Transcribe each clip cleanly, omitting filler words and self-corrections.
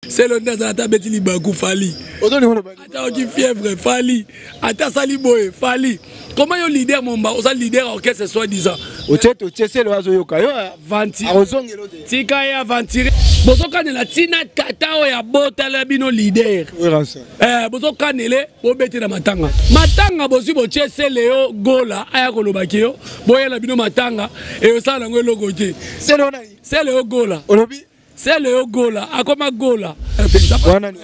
C'est le nez à ta bête libakou fali. Attends qui fièvre fali. Attends saliboé fali. Comment yo leader mon ba, osa leader orchestre soi-disant. Ocheto chese lo azo yoka yo Ventire. Arozongelo te. Tika ya ventire. Bozo kanela tina tata o ya botala bino leader. Bozo kanele bo beti na matanga. Matanga bozi bo chese leo gola aya kolobaki yo. Boyela bino matanga e osala ngo logo te. C'est le gola. Olobi c'est le gola. Akoma gola. Wana ni.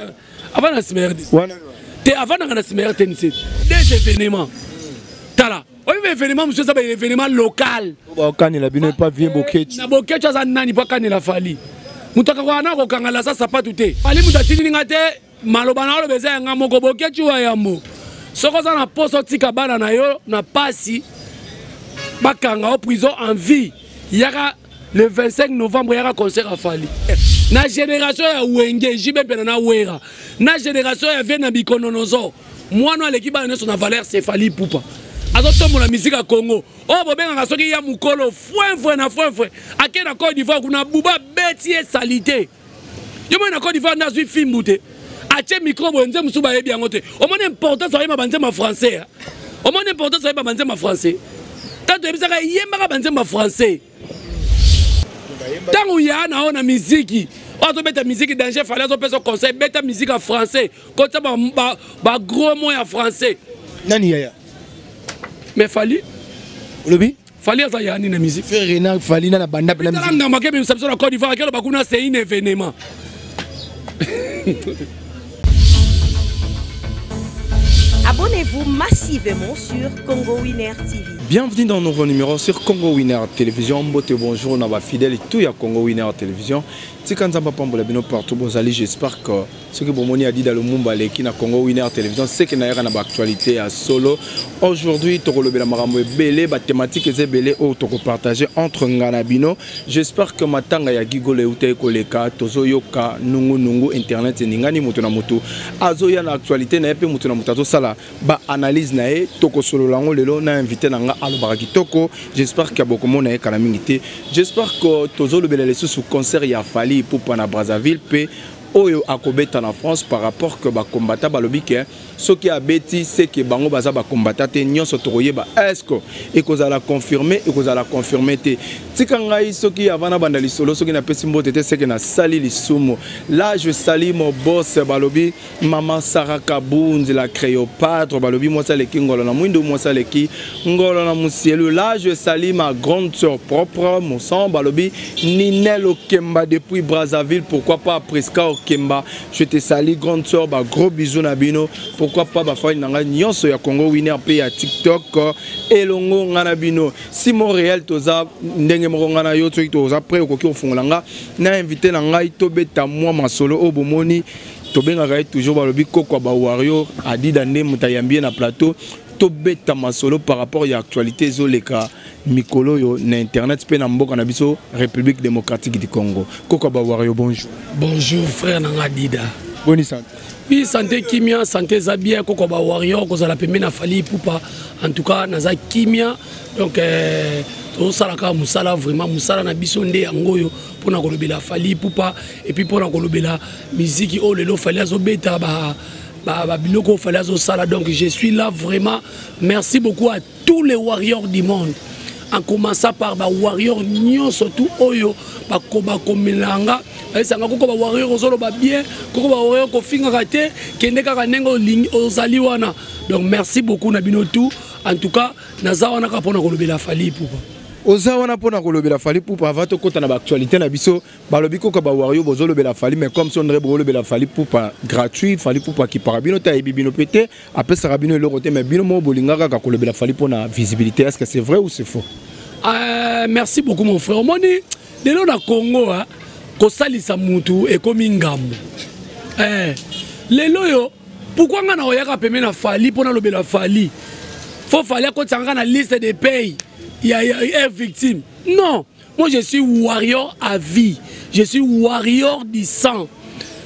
Avant la semaine. Wana. Te avant la semaine tennis. Des événements. Tala. Oui, événement, monsieur, ça va être événement local. Kanela bino pas bien boketi. Na boketi za nani pa kanela fali. Mutaka kwa na ko kangala sa sapatu te. Fali mutatini ngate maloba na lo beza nga moko boketi wa yambo. Soko za na poso tika bana na yo na pasi. Bakanga en prison en vie. Yaka le 25 novembre yaka concert à Fali. Na génération ya Wenge jibe pena na wera. Na génération ya vient na bikononozo. Moi no l'équipe na son valeur c'est Fali Poupa. Azotombo la musique à Congo. Oh bobenga ngasoki ya mukolo fouin na fouin. Akena Côte d'Ivoire kuna buba beti et salité. Yo mo na Côte d'Ivoire na zui film bouté. Ache micro bonze musuba yebi angote. O mo important ça yeba banze ma français. O mo important ça yeba banze ma français. Tanto yebisaka yemba banze ma français. Tant où il y a na musique, on beta musique danger fallait on peut son conseil beta musique en français. Quand ça ba gros mot en français. Nani ya. Mais Fali. Olobi? Fali ça y a ni na musique. Frère Renard Fali na banda la musique. Nga maké même ça sur la Côte d'Ivoire que bakuna c'est un événement. Abonnez-vous massivement sur Congo Winner TV. Bienvenue dans notre numéro sur Congo Winner Télévision. Bonjour, on va fidèle et tout à Congo Winner Télévision. Si quand on va prendre partout, j'espère que ce que Bomoni a dit dans le monde qui na Congo Winner Télévision, c'est qu'il y a une actualité à solo. Aujourd'hui, tu as la marambo belé, la thématique est belé ou tu partager entre Nganabino. J'espère que matanga ya gigole ou te koleka, tozo yoka nungu internet et ningani mutuna mutu. Azo ya na actualité na epe mutuna mutato sala ba analyse na e toko solo lango lelo na invité nanga alobaraki toko. J'espère qu'il y a beaucoup de monde na kalamingité. J'espère que tozo le belé sous concert ya Fali pour na Brazzaville pe oyo akobeta na France par rapport que ba combattant balobike ce qui a bêti c'est que bango baza ba combattant te nyonso tokoyeba est-ce que et kozala confirmer et kozala confirmer te tika ngai ce qui avana bandali solo ce qui na pesi mbote te c'est que na sali lisumo là je salue mon boss balobi maman Sarah Kabunzi la Créopatre balobi moi ça leki ngolo na mwindo moi ça leki ngolo na musielu là je salue ma grande sœur propre mon sang balobi Ninel Okemba depuis Brazzaville pourquoi pas Presca Okemba je te salue grande sœur ba gros bisous na bino pourquoi pas ba fay nanga nyonso ya Congo Winner pe ya TikTok elongo ngana bino si Montréal toza ndenge moko ngana yo toza prêt okoki ofungolanga na invité na ngai to beta moi masolo o bomoni to benga toujours balobi kokwa ba warrior adida nde mutayambie na plateau to beta masolo par rapport à actualité zoleka mikolo yo na internet pe na mboka na biso République démocratique du Congo kokwa ba warrior bonjour. Bonjour frère nanga Dida. Bonne santé. Oui, santé Kimia, santé Zabia, Kokoba Warrior, Kozala Pemena Fali Poupa. En tout cas, Naza Kimia. Donc, Salaka Moussala, vraiment Moussala Nabisonde Angoyo, pour na kolobela Fali Poupa. Et puis pour na kolobela musique, oh le lo Fali Zobeta, Biloko Fali Sala. Donc, je suis là vraiment. Merci beaucoup à tous les warriors du monde. En commençant par les warriors, surtout Oyo, Bakoba Komelanga. Sanga koko ba warrior ozolo ba bien koko ba warrior ko finga raté kende kaka nengo ozali wana donc merci beaucoup na bino tout en tout cas naza wana ka pona kolobela Fali Poupa oza wana pona kolobela Fali Poupa avant to kota na ba actualité na biso balobi koko ba warrior bozolo bela Fali mais comme si on devrait kolobela Fali Poupa gratuit Fali Poupa qui parabino ta bibino pété après ça rabino le côté mais bino mo bolinga ka kolobela Fali pona visibilité est-ce que c'est vrai ou c'est faux? Merci beaucoup mon frère moni de lo na Congo hein kosalisa mutu ekomi ngambo lelo yo pourquoi nga na oyaka peme na Fali pona lobela Fali faut Fali akotanga na liste des pays il y a victime non moi je suis warrior à vie je suis warrior du sang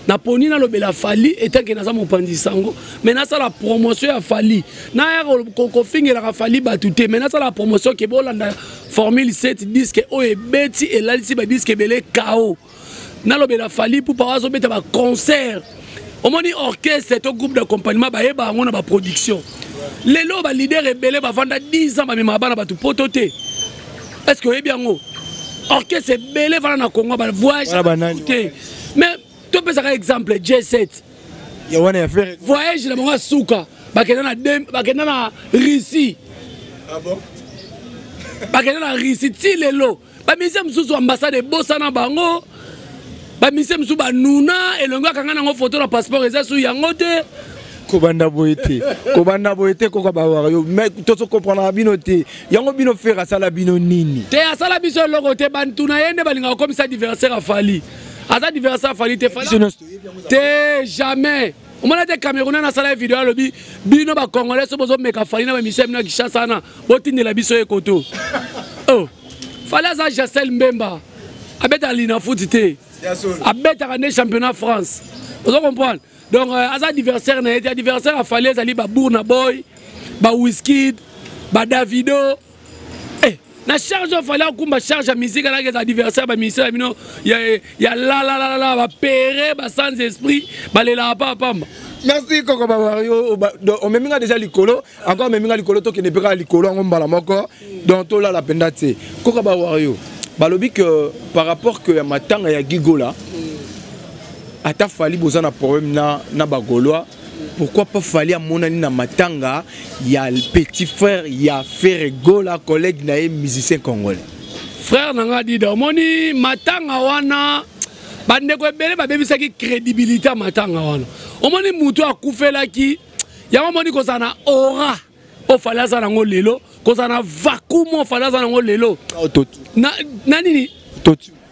na poni na lobela Fali etant que naza mopandi sango mais na ça la promotion ya Fali na ya ko fingela ka Fali batute mais na ça la promotion ke bolanda formule 7 disque o e beti et là ici ba disque belé KO nalobela fali pour pas azobeta ba concert omoni orchestre to groupe d'accompagnement ba yeba ngona ba production lelo ba leader rebelle ba vanda 10 ans ba mema bana ba tout pototé est-ce que bien ngo orchestre rebelle vana na Congo ba voyage mais tu peux un exemple J7 ya wana ya faire voyage na bango suka bakenda na Russie. Ah bon? Bakenda na Russie ti lelo ba mise msusu ambassade bossa na bango ba mise msusu ba nuna elongo kanga nango photo na passeport eza su yango te kobanda boete koko ba yo mais to comprendre bino te yango bino faire sala bino nini te asala biso logo te bantuna yende balinga comme ça adversaire afali asa adversaire afali te fali te jamais on m'a dit Camerounais na sala vidéo lobi bino ba congolais so bozo meka fali na ba mise na Kinshasa na botinde la biso ekoto oh fallait ça Jassel Mbemba abeta lina foot te abeta gagner championnat France vous comprenez donc asa adversaire na été adversaire a fallu ali ba Burna Boy ba Wizkid ba Davido na charge a fallu kumba charge musique na les adversaires ba ministère bino ya la ba péré ba sans esprit ba lela pa pamba. Merci Koko Bawario. On me minga déjà likolo, encore me minga likolo to qui ne peut pas likolo en mbala moko. Donc to la la pendate. Koko Bawario. Balobi que par rapport que matanga ya gigola, ata fali bozana problème na bagolois. Pourquoi pas fali à mon na matanga ya le petit frère ya frère gola collègue na musicien congolais. Frère nanga dida moni matanga wana bande ko ebele ba bebisa ki crédibilité matanga wana. Omoni mutu akufelaki yango moni kozana aura o falaza nango lelo kozana vacuum o falaza nango lelo na nini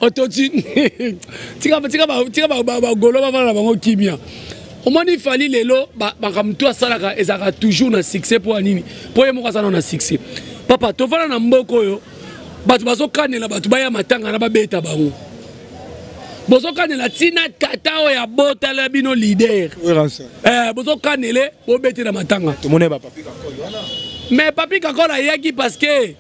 ototu tika ba golo ba na bango kimia omoni fali lelo ba kamtu asalaka ezaka toujours na succès pour nini pour yemo kozana na succès papa to fala na mboko yo batu bazo kanela batu baya matanga na babeta bango bozo kanela tina tata o ya bota la bino leader bozo kanele bo beti na matanga to mone ba papi kakolo wana mais papi kakolo yaki parce que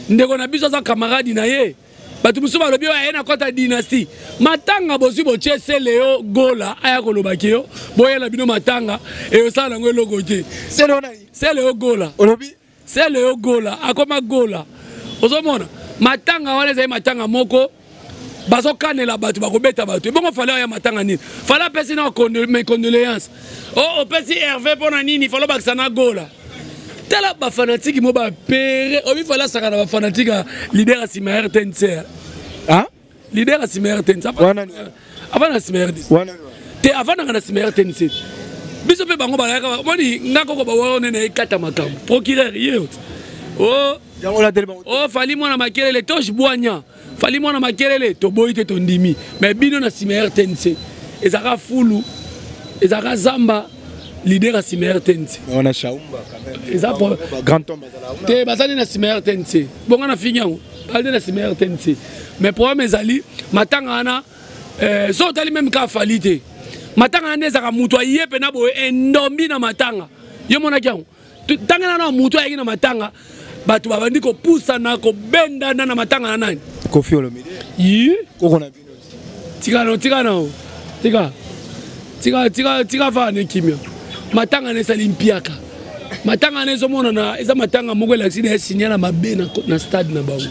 ndeko na biso za camarade na ye batu musu ba lobi wa na kota dynastie matanga bozu bo chese leo gola aya ko lobaki yo boyela bino matanga e yo sala ngo logo te c'est leo gola olobi c'est leo gola akoma gola ozomona matanga wana zai matanga moko bazo kanela batu bakobeta batu bongo fallait ya matanga nini fallait pesi na mes condoléances oh pesi Hervé pona nini fallait bakisana gola tala ba fanatique mo ba pere obi fallait saka na ba fanatique leader asima RTNC hein leader asima RTNC avant asima RTNC te avant na asima RTNC biso pe bango ba yaka moni ngako ko ba wona na ekata makambo procureur yeo oh fali mwana makelele tosh boanya fali mwana makelele to boyite to ndimi mais bino na sima RTNC ezaka fulu ezaka zamba leader à sima RTNC on a chaumba quand même ezaka grand tombe te bazali na sima RTNC bonga na finyango balde na sima RTNC mais problème ezali matanga ana so tali même ka falite matanga na ezaka mutu ayepe na boye endombi na matanga yo mona kyango tanga na mutu ayeki na matanga batu babandi ko poussa na ko benda na matanga na nani Kofi Olomide yi koko na bino tika fa ne kimia matanga ne salimpiaka matanga ne zo mona na eza matanga moko la sine signer na mabe na stade na bango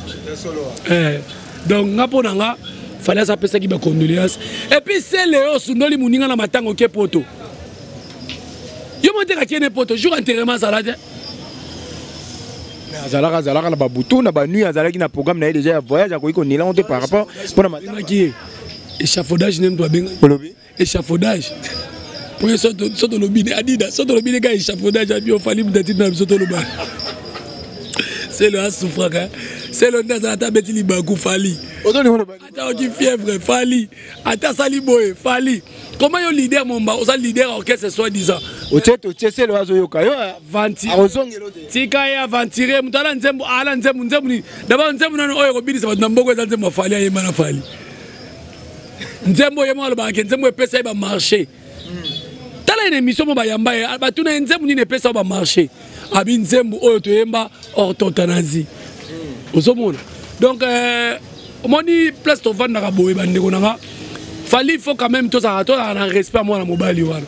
donc ngapo nanga fallait ça pesa ki ba condoléances et puis c'est Léo Sundoli muninga na matanga ke poto yo monte ka tiene poto jour enterrement salade azalaka na babutu na ba nuit azalaki na programme na déjà voyage a ko nila on te par rapport pour matanga qui échafaudage nem doit benga olobi échafaudage pour soto lobine adida soto lobine ka échafaudage a bio fali mutati na soto loba c'est le souffraka c'est le ndazata beti libaku fali ata ki fièvre fali ata sali boy fali comment yo leader momba osa leader orchestre soit disant c'est le azo yoka yo vanti tika ya ventire mutala nzembo ala nzembo ni d'abord nzembo nano oyo kobidisa batu na mboko eza nzembo fali ayemba na fali nzembo yemo alobaka nzembo epesa ba marché tala une émission mo ba yamba batu na nzembo ni epesa ba marché abi nzembo oyo toyemba orthothanasie ozomona donc moni place to vanda ka boye bandeko nanga Fali il faut quand même tout ça un respect moi na mobali wana.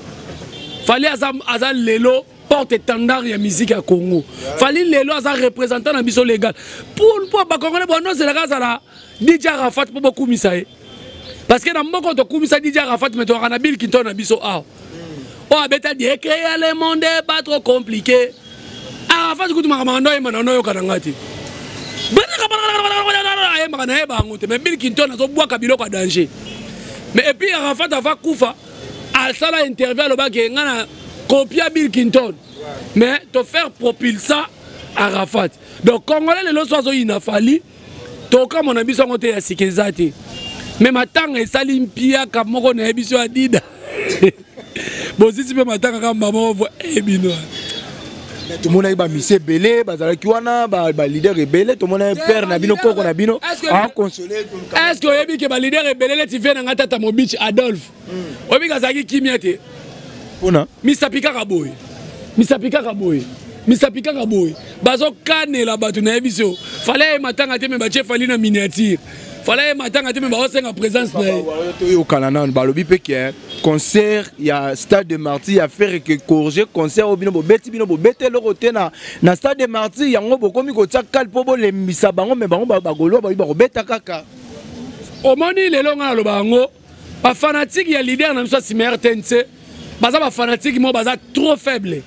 Fali aza lelo porte-étendard ya musique à Congo. Fali lelo aza représentant na biso légal. Pour ba Congolais bon non c'est la grâce à la DJ Arafat pour beaucoup misaé. Parce que dans mon to kumisa DJ Arafat mais to na Bill Clinton na biso ah. Oh abeta di créer le monde pas trop compliqué. Arafat kutu makamando e manano yo kanangati. Mais Bill Clinton a bois kabilo ka danger. Mais et puis Arafat a fait Koufa à ça la interview le bas qui ngana copier Bill Clinton. Mais te faire propulser Arafat. Donc Congolais les lois so inafali to ka mon abiso ngote ya sikizati. Mais matanga esali mpia ka moko na ebiso adida. Bon si pe matanga ka maman vo ebino. Tout le monde a eu Missé Belé, Bazalakiwana, leader rebelle, tout le monde a eu père Nabino Koko Nabino. Est-ce que vous avez dit que le leader rebelle, tu viens dans ta mobile Adolphe? Vous avez dit que Kimiate? Misapika Kaboy. Misapika Kaboy. Misapika Kaboy. Bazo Kane la batu na ebiso. Fallait matanga te me bache fali na miniature. Fallait matanga te me ba osenga présence na. Au Canada, on balobi pe que concert, il y a stade de Marty, il y a faire que corriger concert au bino bo beti bino bo bete le roté na stade de Marty, yango bo komi ko tsakal po bo le misabango me bango ba golo ba ba beta kaka. Au moni le longa lo bango, ba fanatique ya leader na mso Simer Tense, baza ba fanatique mo baza trop faible.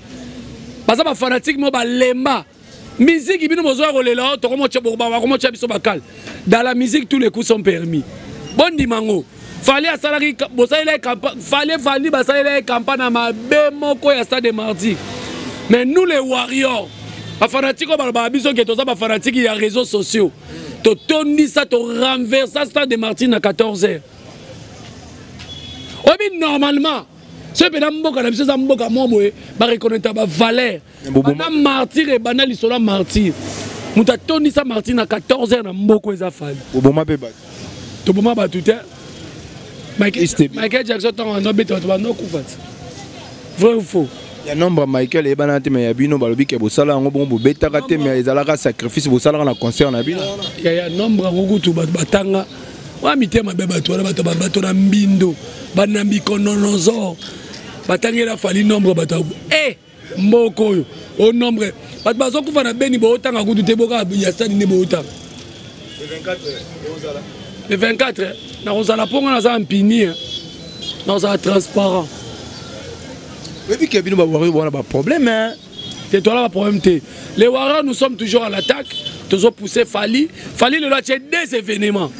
Baza ba fanatique mo ba lemba. Musique bino bozo rolela to komo tchebo ba komo tchabiso bakal. Dans la musique tous les coups sont permis. Bon dimango. Fallait à salari bosaïla campagne fallait basaïla campagne ma bemoko ya stade de Mardi. Mais nous les warriors, ba fanatique ba biso que toza ba fanatique ya réseaux sociaux. To toni ça to renverser stade de Mardi à 14h. Obi normalement ce pédam mboka na biso za mboka moboé ba reconnaître ba valeur. Bana martyr et banal isola martyr. Muta toni ça Mardi à 14h na mboko eza fali. Boboma pe ba. To boma ba tout Michael Jackson a bêté vrai ou faux? Il y a nombre Michael et Banate mais Yabino balobi ke bosala ngo bon beta kate mais ezalaka sacrifice bosala na concert na bino. Il y a nombre ngokutu batanga wa mitema be bato na mbindo banambi kononozo batangela fali nombre bato mboko yo au nombre bat bazo kufa na beni bo tanga kutu te boka ya stade ne bo tanga le 24 nous allons prendre un pini nous allons transparent. Mais puis qu'il y a un problème hein. C'est toi là le problème. Les Warriors nous sommes toujours à l'attaque, toujours poussé Fali le loi des événements.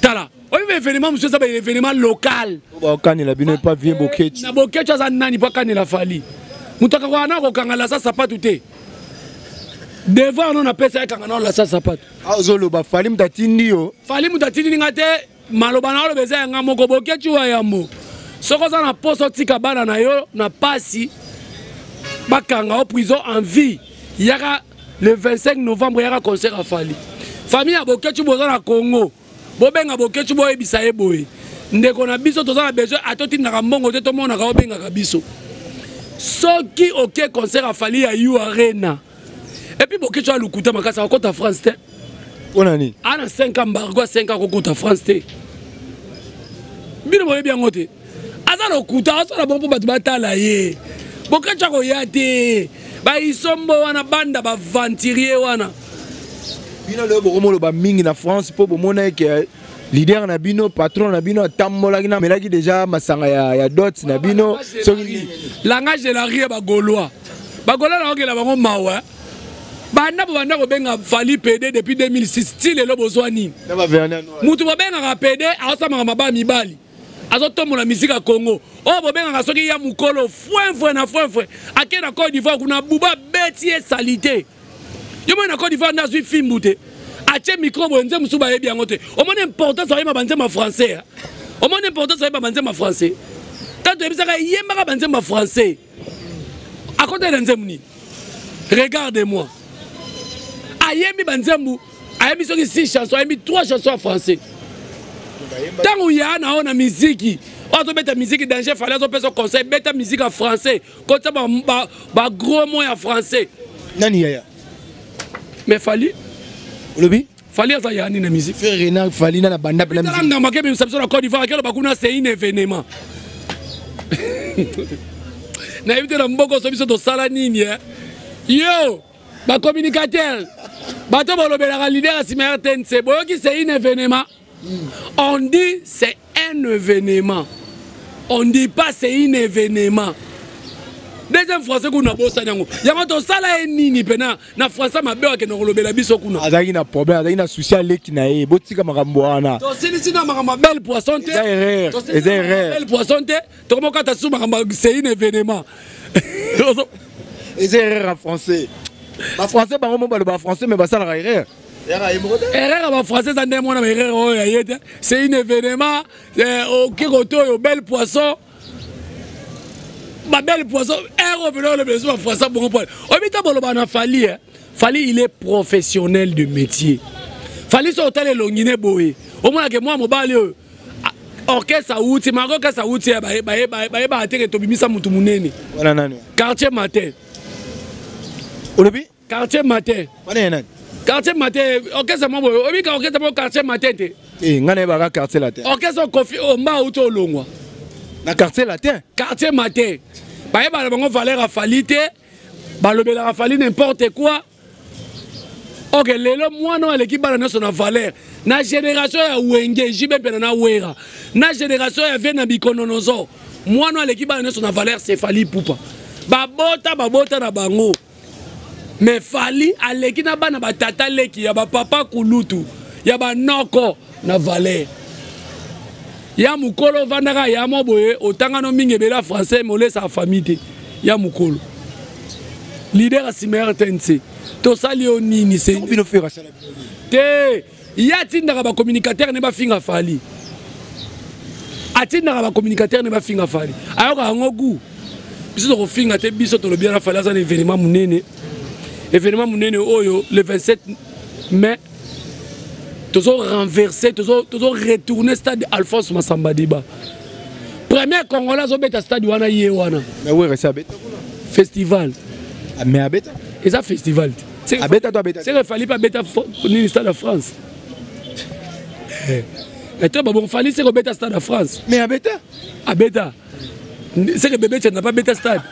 Tala. Oui mais événement monsieur ça c'est un événement local. Quand il a bien pas bien boquet. Na boquet ça nani pas quand il a Fali. Mutaka wana ko kangala ça pas tout est. Devant on appelle ça kangana la ça pas. Ah zolo ba Fali mtatindi yo. Fali mtatindi ngate malobana lo beza nga moko boquet tu wa yambo. Soko za na poso tika bana na yo na pasi bakanga au prison en vie. Yaka le 25 novembre yaka concert à Fali. Famille a boquet tu boza na Congo. Bobenga boquet tu boye bisaye boye. Ndeko na biso toza na besoin atoti na mbongo te to mona ka obenga ka biso. Soki OK concert à Fali à You Arena. Et puis boquet tu a lukuta makasa ko ta France te. Onani. Ana 5 embargo 5 ko ta France te. Bino boye bien ngote. Asa lokuta asa la bombo batu batala ye. Boquet tu ko yate. Ba isombo wana banda ba venturier wana. Bino le bomo lo ba mingi na France po bomona ke leader na bino patron na bino tambola na melaki déjà masanga ya dots na bino langage de la rue ba gaulois na okela bango mawa banda banda ko benga Fali PD depuis 2006 style lo bozwani mutu ba benga PD asama maba mibali azotomo la musique à Congo oh bo benga soki ya mukolo fouin na fouin akena Côte d'Ivoire kuna buba betier salité yo na Côte d'Ivoire na zui fimbute ache micro bonze musuba yebi yangote o mona importance ça yeba banze ma français o mona importance ça yeba banze ma français tanto yebisaka yemba banze ma français à côté de nzemuni regardez-moi ayemi banzembu ayemi soki 6 chansons ayemi 3 chansons en français tango ya na ona musique ozo beta musique danger fallait zo peso conseil beta musique en français kota ba gros mots en français nani ya mais Fali Olobi Fali aza yani na musique. Frère Renard Fali na banda pela musique. Tala ngamba ke bi sabso na Côte d'Ivoire ke lo bakuna c'est un événement. Na éviter la mboko so biso to sala nini yo ba communicateur bato bolobela leader asima RTNC boyoki c'est un événement. On dit c'est un événement. On dit pas c'est un événement. Deuxième français kuna bossa nyango. Yango to sala nini pena na français mabe ke no kolobela biso kuna. Azaki na problème, azaki na souci aleki na ye, botika makambo wana. To sili na makambo belle poisson te. C'est erreur. Belle poisson te. To komo kata sou makambo c'est un événement. C'est erreur en français. Ba français ba ngomo ba français mais ba sala erreur. Erreur ba français ça ndemo na erreur o yete. C'est un événement au Kikoto yo belle poisson. Ma belle poisson, le besoin français bon point. Obita bolobana Fali, Fali il est professionnel de métier. Fali so hôtel longine boé. Au moins que moi mobali orchestre outi, maroka sa outi ba ateke to bimisa mutu munene. Wana nani? Quartier matin. Olobi? Quartier matin. Wana nani? Quartier matin, orchestre mo boé. Obi ka orchestre mo quartier matin te. Ngane ba quartier latin. Orchestre Kofi o mba outi olongwa. Na quartier latin. Quartier matin. Bah bah bango valeur à Falite, bah le bel à Fali n'importe quoi. Ok lelo moi non l'équipe bana son valeur. Na génération ya Wenge jibe pena na wera. Na génération ya Vena Bikononozo. Moi non l'équipe bana son valeur c'est Fali Poupa. Ba bota na bango. Mais Fali à l'équipe na bana ba tata leki ya ba papa kulutu. Ya ba noko na valeur. Ya mukolo vandaka ya moboye otanga no mingi bela français molé sa famille ya mukolo leader asimer RTNC to sali o nini c'est bino faire ça te ya tindaka ba communicateur ne ba finga Fali atindaka ba communicateur ne ba finga Fali ayoka ngoku biso to finga te biso to lo bien na Fali za événement munene oyo le 27 mai toujours renversé, toujours retourné stade Alphonse Massamba Diba. Premier Congolais au bêta stade wana yewana. Mais où est ça bêta? Festival. Mais à bêta? Et ça festival. C'est à bêta toi bêta. C'est qu'il fallait pas bêta ni stade de France. Et toi bon fallait c'est au bêta stade de France. Mais à bêta? À bêta. C'est que bébé tu n'as pas bêta stade.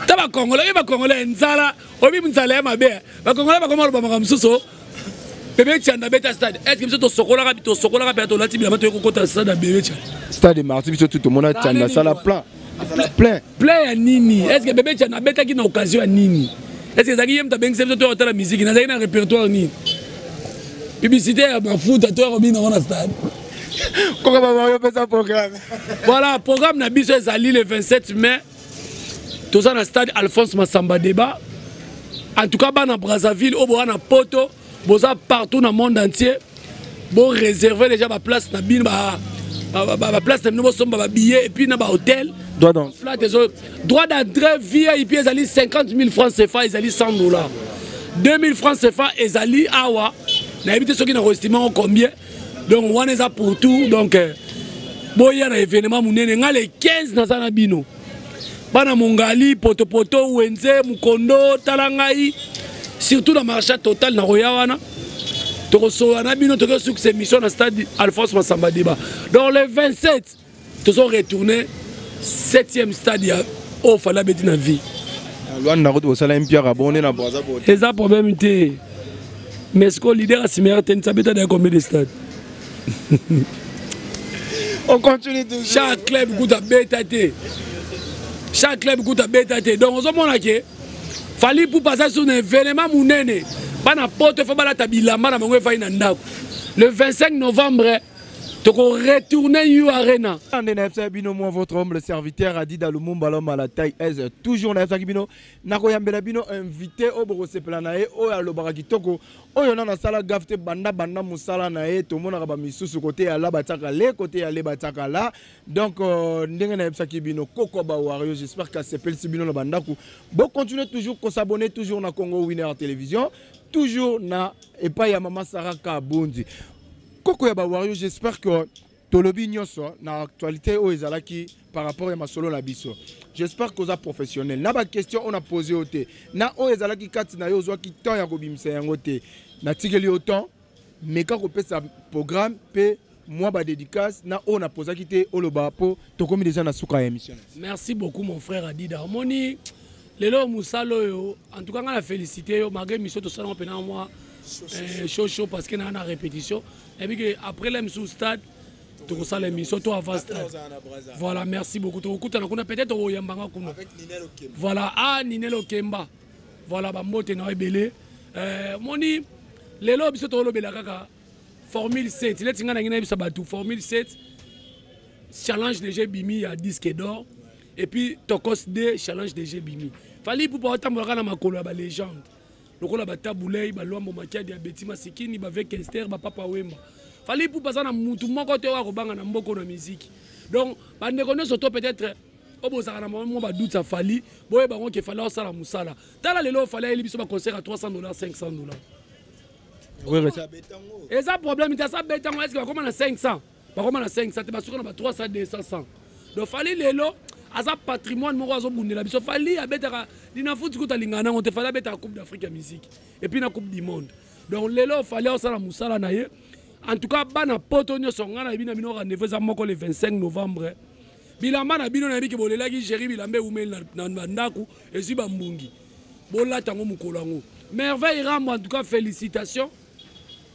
Tu vas Congolais nzala, obi nzala ma bé. Ba Congolais ba comment le ba makamsuso. Bébé Tchanda bêta stade. Est-ce que tu sokola rapide la tibia mato kokota stade à bébé Tchanda. Stade de Marty biso tout le monde a Tchanda ça la plein. Plein à nini. Est-ce que bébé Tchanda bêta qui n'a occasion à nini. Est-ce que Zaki aime ta bengue c'est toi la musique, n'a un répertoire ni. Publicité à ma foot à toi Robin dans le stade. Comment va faire ça programme? Voilà, programme na biso ezali le 27 mai. Tout ça dans stade Alphonse Massamba Débat. En tout cas dans Brazzaville au Boana Poto. Boza partout dans le monde entier. Bon réserver déjà ma place na bin ma place na nouveau somba ba billet et puis na ba hôtel. Droit d'entrée VIP ezali 50 000 francs CFA ezali $100. 2000 francs CFA ezali awa. Na éviter ceux qui n'ont estimé combien. Donc on est là pour tout donc boya na événement munene nga le 15 na sana bino. Bana Mongali poto Wenze Mukondo Talangai. Surtout dans le marché total, dans Royawana, tu reçois cette mission dans le stade Alphonse Massamba Diba. Donc le 27, tu es retourné 7e stade au Falabé de la vie. Et ça, problème, mais ce que le leader a simé, tu as combien de stades? On continue toujours. Chaque club goûte à bêtaté. Chaque club goûte à bêtaté. Donc, on a dit Fali pour passer sur un événement munene. Pas n'importe faut pas tabila mana mango fa ina ndako. Le 25 novembre tu retourner U Arena. Moi votre homme le serviteur a dit dans le monde à la taille aise toujours na bino nakoyambela bino invité au borose planae o ya lobaka kitoko oyo na sala gafte banda musala na e to mona ba misusu côté ya la bataka le côté ya le bataka là donc ndenge na yebsaki bino koko ba wario j'espère que c'est pel bino na bandaku bon continuez toujours qu'on s'abonner toujours na Congo Winner Télévision toujours na et pas ya mama Sarah Kabundi Koko ya ba wario j'espère que tolobi nyonso na actualité o ezalaki par rapport à ma solo la biso. J'espère que vous êtes professionnel. Na ba question on a posé au té. Na o ezalaki kati na yo zwa ki temps ya kobimisa yango té. Na tigeli autant mais quand on fait sa programme pe moi ba dédicace na on a posé quitter oloba po to comme déjà na suka émission. Merci beaucoup mon frère Adida. Moni lelo musalo yo en tout cas on a félicité yo malgré mission to ça on peut moi chaud parce que na na répétition et puis que après l'émission stade to ça l'émission to avant stade. Voilà, merci beaucoup. To kutana kuna peut-être au yambanga kuna. Avec Ninelo Kemba. Voilà, Ninelo Kemba. Voilà ba mbote na ebele. Moni lelo biso to lobela kaka Formule 7, il est en Formule 7, challenge de G-Bimi, il y a disque d'or. Et puis, Tokos 2, challenge de G-Bimi. Fallait pour pouvoir t'amener à ma légende. Le rôle de Taboulay, Balouam, Momakia, Diabeti, Masikini, avec Esther, Papa Wema. Fallait pour passer à Moutouma côté à Robanga, à Mboko de musique. Donc, on connaît surtout peut-être. Au bout d'un moment, on doute ça fallait. Bon, il fallait ça la moussala. Dans la lélo, il fallait aller un concert à $300, $500. Oui, et ça problème, c'est ça bêtement. Est-ce que va comment 500? Pas comment 500, tu vas sur 300, 200. Donc fallait les lots, à ça patrimoine mon oiseau bundé la biso fallait à bêter à l'inafoot que tu as l'ingana, on te fallait bêter à Coupe d'Afrique à musique et puis la Coupe du Monde. Donc les lots fallait ça la moussala naie. En tout cas, bana potonio songana bina bino rendez-vous ça moko le 25 novembre. Bilamba na bino na biki bolela ki Jérémy Bilambe oumel na ndaku et si bambungi. Bola tango mukolango. Merveille Rambo en tout cas félicitations.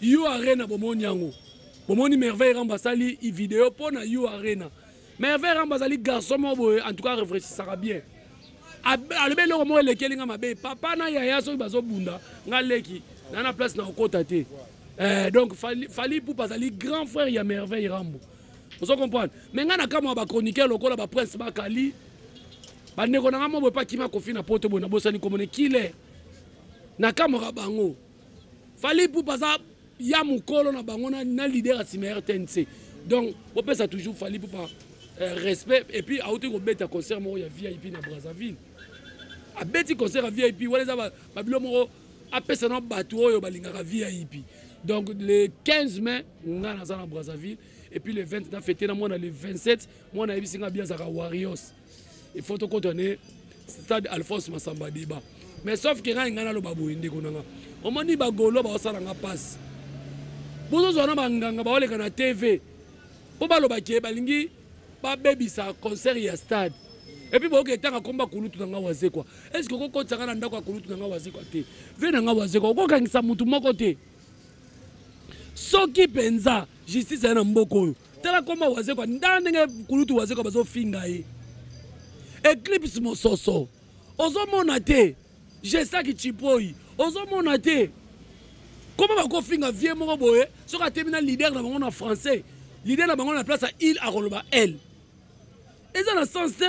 You Arena bomoni yango. Bomoni Merveille Ramba sali i vidéo pour na You Arena. Merveille Ramba sali garçon mo en tout cas réfléchissera bien. Albe lo mo le kelinga mabe papa na yaya so bazo bunda ngaleki na na place na okota te. Donc fali pour pasali grand frère ya Merveille Rambo. Vous comprenez? Mais ngana kama ba chroniqueur lokola ba prince ba kali. Ba ndeko na mo pas kima kofi na poto bona bosani komone kile. Na kama bango. Fali pour passer ya mukolo na bango na leader à RTNC. Donc on peut ça toujours fallait pour pas respect et puis à autre ko beta concert mo ya VIP na Brazzaville. A beti concert à VIP wala za ba bilo mo a pesa na bato oyo balinga VIP. Donc le 15 mai on a na Brazzaville et puis le 20 na fêté na moi le 27 moi na ebisinga bien za Warriors. Il faut te contenir stade Alphonse Massamba Diba. Mais sauf que nga ngana lo babu inde konanga. O moni ba golo ba osala nga passe. Bozo zona banganga ba oleka na TV. Po ba lo ba ke balingi ba baby sa concert ya stade. Et puis boke tanga komba kulutu nga waze kwa. Est-ce que ko tsanga na ndako kulutu nga waze kwa te? Vena nga waze kwa ko kangisa mutu moko te. Soki penza justice na mboko. Tala komba waze kwa ndandenge kulutu waze kwa bazo finga ye. Eclipse mososo. Ozo mona te. J'ai ça qui chipoi. Ozo mona te. Comment va ko finga vie moko boye? So ka terminer leader na bango na français. Leader na bango na place à il a roloba elle. Et ça dans sens te.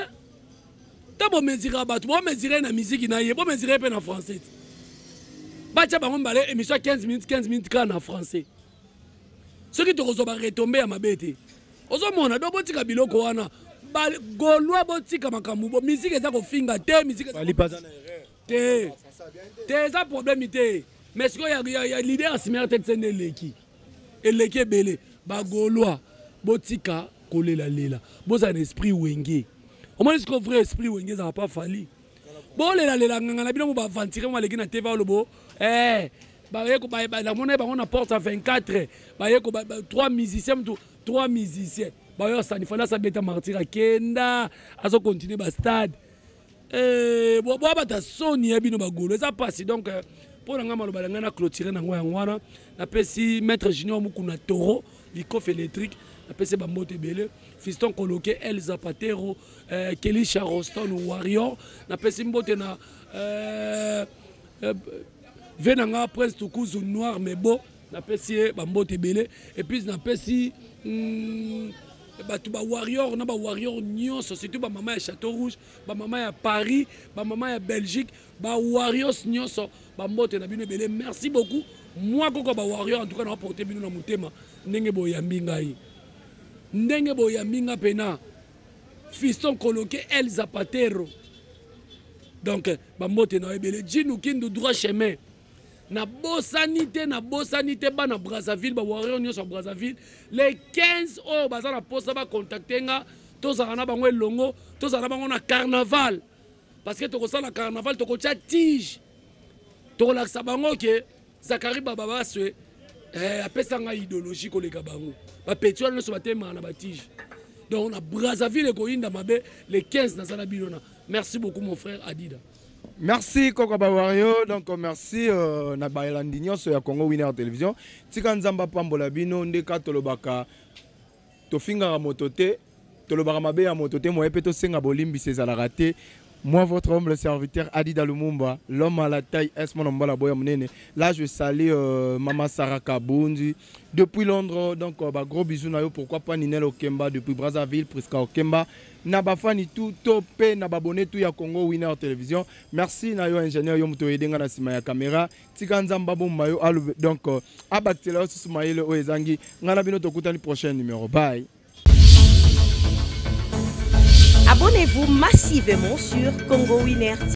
Ta bo mesurer ba, bo mesurer na musique na ye, bo mesurer pe na français. Ba cha bango balé émission 15 minutes quand na français. Ce qui te reçoit retomber à ma bête. Ozo mona do botika biloko wana. Ba golwa botika makambu bo musique eza ko finga te musique. Bali pas en erreur. Te ça problème ité. Mais ce qu'il y a leader à Simertek Sende Leki. Et Leki belé. Ba golwa botika kole la lela. Bo ça un esprit wenge. Au moins ce qu'on vrai esprit wenge ça va pas fallu. Bon lela lela ngana bino ba ventirer moi Leki na TV lobo. Ba yeko ba la monnaie ba on apporte à 24. Ba yeko ba 3 musiciens. Bah yo ça il fallait ça beta martyr à Kenda azo continuer ba stade bon ba ta soni ya bino ba golo ça passe donc pour nga maloba nga na clôturer na ngwa ngwana na pesi maître junior mukuna toro likof électrique na pesi ba moto belé fiston coloqué El Zapatero Kelly Charleston Warrior na pesi mbote na venanga prince Tukuzu noir mais beau na pesi ba mbote belé et puis na pesi ba warrior na ba warrior nyonso surtout ba maman ya Château Rouge ba maman ya Paris ba maman ya Belgique ba warriors nyonso ba mbote na bino belé merci beaucoup moi koko ba warrior en tout cas na porter bino na mutema ndenge boyambi ngai ndenge boyambi nga pena fiston coloqué El Zapatero donc ba mbote na belé Djinou Kindu droit chemin na bosanité bana Brazzaville ba warrior nyonso Brazzaville les 15 oh baza na posa ba contacter nga tozala na bango elongo tozala bango na carnaval parce que tokosala carnaval tokotia tige tokolakisa bango ke Zakari Baba baswe apesanga idéologie koleka bango bapeti wana nyonso batemaka na batige donc na Brazzaville ekoyinda mabe le 15 nasala bilona. Merci beaucoup mon frère Adida. Merci Koko Bawario, donc merci na baelandi nyonso ya Congo Winner Télévision. Tika nzamba pambola bino ndeka tolobaka tofinga motote tolobaka mabe ya motote mo epeto senga bolimbi sezala te. Moi, votre homme, le serviteur Adida Lumumba, l'homme à la taille S, mon homme, boya munene. Là, je salue Maman Sarah Kabundi. Depuis Londres, donc, gros bisous, pourquoi pas Ninel Okemba, depuis Brazzaville, Priska Okemba. Nabafani tout, topé, nababonné tout, ya Congo Winner Télévision. Merci, Nayo ingénieur, yom to edenga na sima ya caméra. Tikanzamba bom mayo, donc, abaktela, susumaïle, oezangi. Ngana bino tokutani prochain numéro. Bye. Abonnez-vous massivement sur Congo Winner TV.